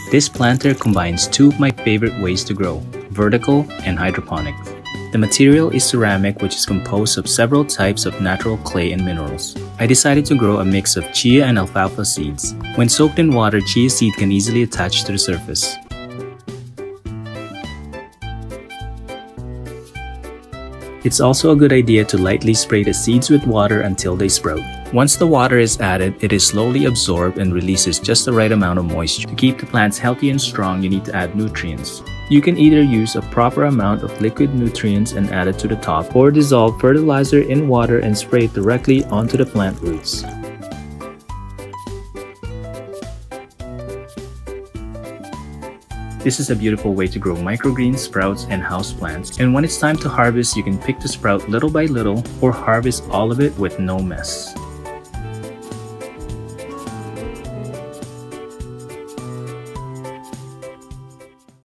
This planter combines two of my favorite ways to grow, vertical and hydroponic. The material is ceramic, which is composed of several types of natural clay and minerals. I decided to grow a mix of chia and alfalfa seeds. When soaked in water, chia seed can easily attach to the surface. It's also a good idea to lightly spray the seeds with water until they sprout. Once the water is added, it is slowly absorbed and releases just the right amount of moisture. To keep the plants healthy and strong, you need to add nutrients. You can either use a proper amount of liquid nutrients and add it to the top, or dissolve fertilizer in water and spray it directly onto the plant roots. This is a beautiful way to grow microgreens, sprouts, and houseplants. And when it's time to harvest, you can pick the sprout little by little or harvest all of it with no mess.